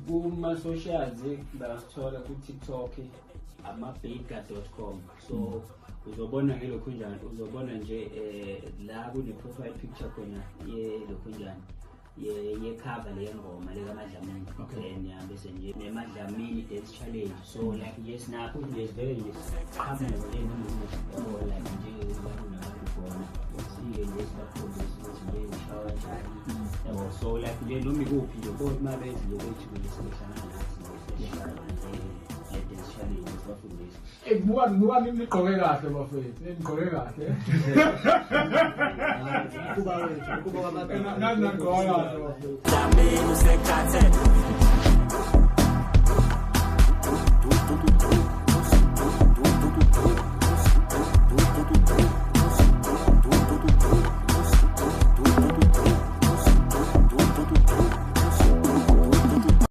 kuma socials bangasithola ku TikTok amabhega.com. So uzobona ngelokho njani, uzobona nje la kune profile picture khona yelokho njani ye cover le ngoma le kaMadlamini. Then bese nje neMadlamini dance challenge. So like yes nakho yes very yes cover le noma like nje nabantu khona siye yes bakhona nje shower njani. So like nje noma ikuphi nje kodwa mabezi nje bethi kulehlangana nathi dance challenge bafundisa. Buka nigqoke kahle bafethu, nigqoke kahle. Kuba wethu, kuba Nani nagqoka kahle bafethu. Dlamini usekhathe